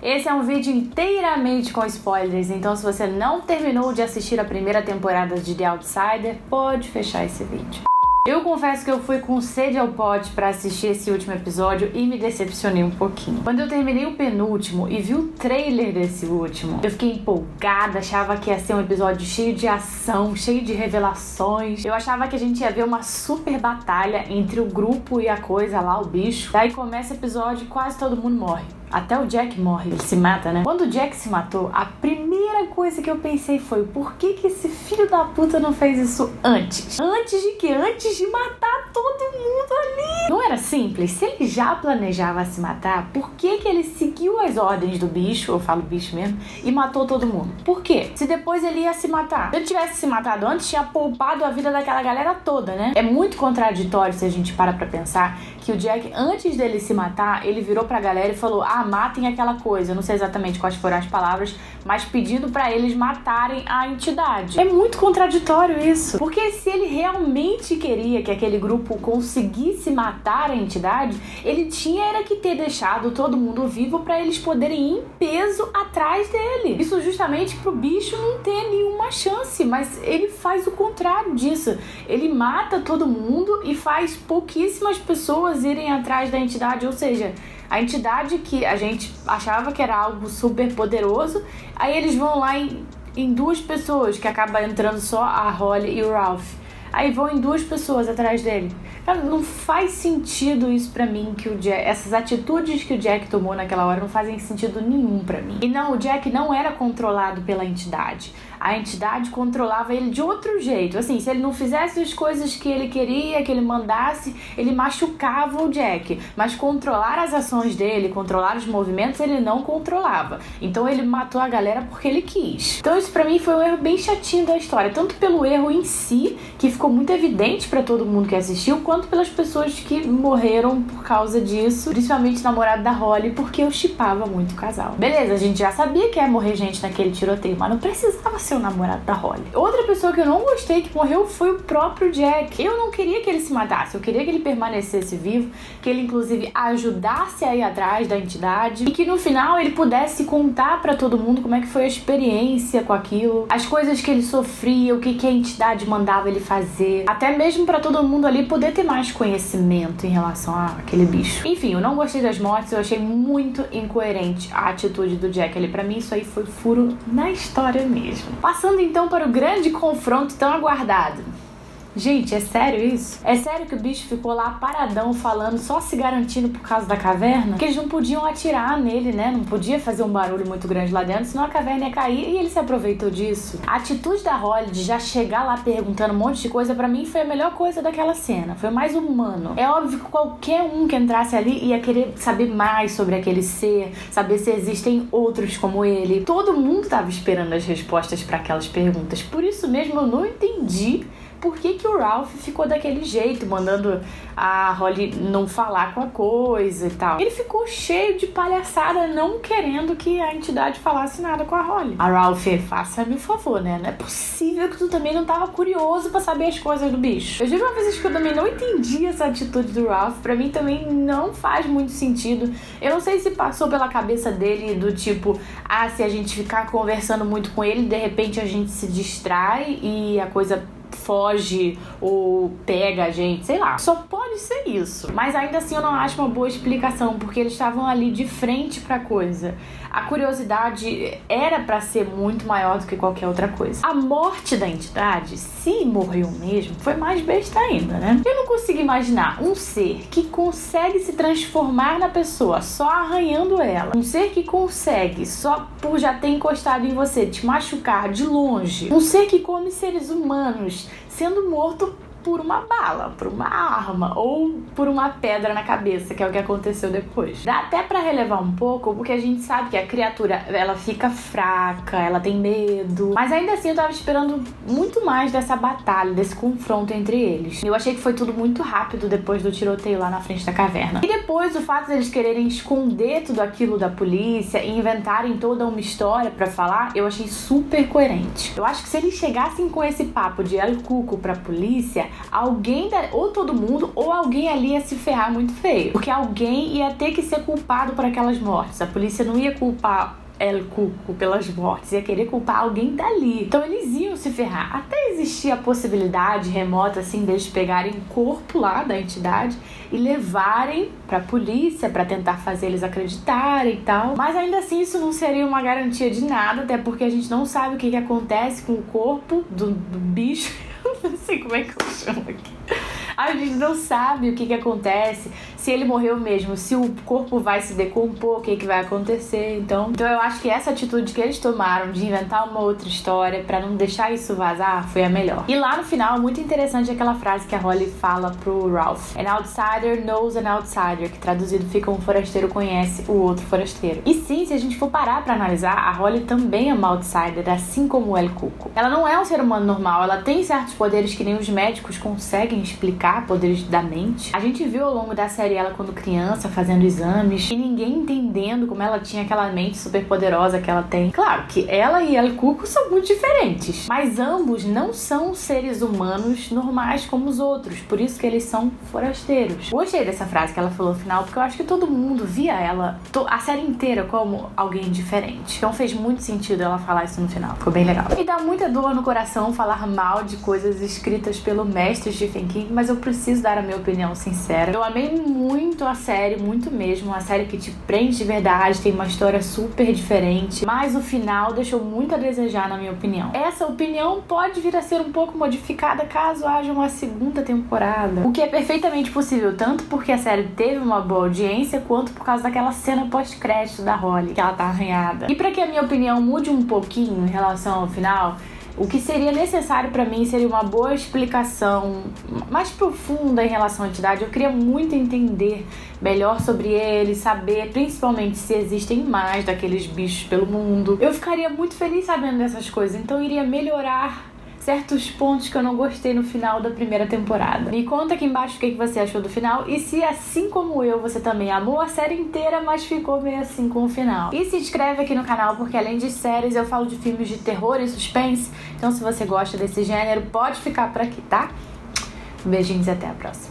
Esse é um vídeo inteiramente com spoilers, então se você não terminou de assistir a primeira temporada de The Outsider, pode fechar esse vídeo. Eu confesso que eu fui com sede ao pote pra assistir esse último episódio e me decepcionei um pouquinho. Quando eu terminei o penúltimo e vi o trailer desse último, eu fiquei empolgada, achava que ia ser um episódio cheio de ação, cheio de revelações. Eu achava que a gente ia ver uma super batalha entre o grupo e a coisa lá, o bicho. Daí começa o episódio e quase todo mundo morre. Até o Jack morre, ele se mata, né? Quando o Jack se matou, a primeira coisa que eu pensei foi: por que esse filho da puta não fez isso antes? Antes de quê? Antes de matar todo mundo ali. Não era simples? Se ele já planejava se matar, por que ele seguiu as ordens do bicho, eu falo bicho mesmo, e matou todo mundo? Por quê? Se depois ele ia se matar. Se ele tivesse se matado antes, tinha poupado a vida daquela galera toda, né? É muito contraditório se a gente para pra pensar que o Jack, antes dele se matar, ele virou pra galera e falou: matem aquela coisa. Eu não sei exatamente quais foram as palavras, mas pedindo pra eles matarem a entidade. É muito contraditório isso. Porque se ele realmente queria que aquele grupo conseguisse matar a entidade, ele tinha que ter deixado todo mundo vivo pra eles poderem ir em peso atrás dele. Isso justamente pro bicho não ter nenhuma chance, mas ele faz o contrário disso. Ele mata todo mundo e faz pouquíssimas pessoas irem atrás da entidade, ou seja, a entidade que a gente achava que era algo super poderoso, aí eles vão lá em duas pessoas, que acaba entrando só a Holly e o Ralph. Aí vão em duas pessoas atrás dele. Cara, não faz sentido isso pra mim, que o Jack, essas atitudes que o Jack tomou naquela hora não fazem sentido nenhum pra mim. E não, o Jack não era controlado pela entidade. A entidade controlava ele de outro jeito. Assim, se ele não fizesse as coisas que ele queria, que ele mandasse, ele machucava o Jack. Mas controlar as ações dele, controlar os movimentos, ele não controlava. Então ele matou a galera porque ele quis. Então isso pra mim foi um erro bem chatinho da história. Tanto pelo erro em si, que ficou muito evidente pra todo mundo que assistiu, quanto pelas pessoas que morreram por causa disso. Principalmente o namorado da Holly, porque eu shippava muito o casal. Beleza, a gente já sabia que ia morrer gente naquele tiroteio, mas não precisava ser o namorado da Holly. Outra pessoa que eu não gostei que morreu foi o próprio Jack. Eu não queria que ele se matasse, eu queria que ele permanecesse vivo, que ele inclusive ajudasse a ir atrás da entidade e que no final ele pudesse contar pra todo mundo como é que foi a experiência com aquilo, as coisas que ele sofria, o que a entidade mandava ele fazer, até mesmo pra todo mundo ali poder ter mais conhecimento em relação àquele bicho. Enfim, eu não gostei das mortes, eu achei muito incoerente a atitude do Jack ali. Pra mim isso aí foi furo na história mesmo. Passando então para o grande confronto tão aguardado. Gente, é sério isso? É sério que o bicho ficou lá paradão falando, só se garantindo por causa da caverna? Que eles não podiam atirar nele, né? Não podia fazer um barulho muito grande lá dentro, senão a caverna ia cair, e ele se aproveitou disso. A atitude da Holly de já chegar lá perguntando um monte de coisa, pra mim foi a melhor coisa daquela cena. Foi mais humano. É óbvio que qualquer um que entrasse ali ia querer saber mais sobre aquele ser, saber se existem outros como ele. Todo mundo tava esperando as respostas para aquelas perguntas. Por isso mesmo eu não entendi por que o Ralph ficou daquele jeito, mandando a Holly não falar com a coisa e tal. Ele ficou cheio de palhaçada, não querendo que a entidade falasse nada com a Holly. A Ralph, faça-me o favor, né? Não é possível que tu também não tava curioso pra saber as coisas do bicho. Eu digo uma vez que eu também não entendi essa atitude do Ralph. Pra mim também não faz muito sentido. Eu não sei se passou pela cabeça dele do tipo, se a gente ficar conversando muito com ele, de repente a gente se distrai e a coisa foge ou pega a gente, sei lá. Só pode ser isso. Mas ainda assim eu não acho uma boa explicação, porque eles estavam ali de frente pra coisa. A curiosidade era pra ser muito maior do que qualquer outra coisa. A morte da entidade, se morreu mesmo, foi mais besta ainda, né? Eu não consigo imaginar um ser que consegue se transformar na pessoa só arranhando ela. Um ser que consegue, só por já ter encostado em você, te machucar de longe. Um ser que come seres humanos sendo morto por uma bala, por uma arma ou por uma pedra na cabeça, que é o que aconteceu depois. Dá até pra relevar um pouco, porque a gente sabe que a criatura, ela fica fraca, ela tem medo, mas ainda assim eu tava esperando muito mais dessa batalha, desse confronto entre eles. Eu achei que foi tudo muito rápido depois do tiroteio lá na frente da caverna. E depois o fato deles quererem esconder tudo aquilo da polícia e inventarem toda uma história pra falar, eu achei super coerente. Eu acho que se eles chegassem com esse papo de El Cuco pra polícia, ou todo mundo, ou alguém ali ia se ferrar muito feio. Porque alguém ia ter que ser culpado por aquelas mortes. A polícia não ia culpar El Cuco pelas mortes, ia querer culpar alguém dali. Então eles iam se ferrar. Até existia a possibilidade remota, assim, deles pegarem o corpo lá da entidade e levarem pra polícia pra tentar fazer eles acreditarem e tal. Mas ainda assim isso não seria uma garantia de nada, até porque a gente não sabe o que acontece com o corpo do bicho. Eu não sei como é que eu chamo aqui. A gente não sabe o que acontece, se ele morreu mesmo, se o corpo vai se decompor, o que vai acontecer. Então eu acho que essa atitude que eles tomaram de inventar uma outra história pra não deixar isso vazar foi a melhor. E lá no final, muito interessante aquela frase que a Holly fala pro Ralph: An outsider knows an outsider, que traduzido fica um forasteiro conhece o outro forasteiro. E sim, se a gente for parar pra analisar, a Holly também é uma outsider, assim como o El Cuco. Ela não é um ser humano normal, ela tem certos poderes que nem os médicos conseguem explicar, poderes da mente. A gente viu ao longo da série ela quando criança fazendo exames e ninguém entendendo como ela tinha aquela mente super poderosa que ela tem. Claro que ela e El Cuco são muito diferentes, mas ambos não são seres humanos normais como os outros, por isso que eles são forasteiros. Gostei dessa frase que ela falou no final, porque eu acho que todo mundo via ela a série inteira como alguém diferente. Então fez muito sentido ela falar isso no final. Ficou bem legal. E dá muita dor no coração falar mal de coisas escritas pelo mestre Stephen King, mas eu preciso dar a minha opinião sincera. Eu amei muito a série, muito mesmo. Uma série que te prende de verdade, tem uma história super diferente, mas o final deixou muito a desejar, na minha opinião. Essa opinião pode vir a ser um pouco modificada caso haja uma segunda temporada, o que é perfeitamente possível, tanto porque a série teve uma boa audiência, quanto por causa daquela cena pós-crédito da Holly, que ela tá arranhada. E pra que a minha opinião mude um pouquinho em relação ao final, o que seria necessário pra mim seria uma boa explicação mais profunda em relação à entidade. Eu queria muito entender melhor sobre eles, saber principalmente se existem mais daqueles bichos pelo mundo. Eu ficaria muito feliz sabendo dessas coisas, então iria melhorar certos pontos que eu não gostei no final da primeira temporada. Me conta aqui embaixo o que você achou do final e se, assim como eu, você também amou a série inteira, mas ficou meio assim com o final. E se inscreve aqui no canal, porque além de séries, eu falo de filmes de terror e suspense. Então se você gosta desse gênero, pode ficar por aqui, tá? Beijinhos e até a próxima.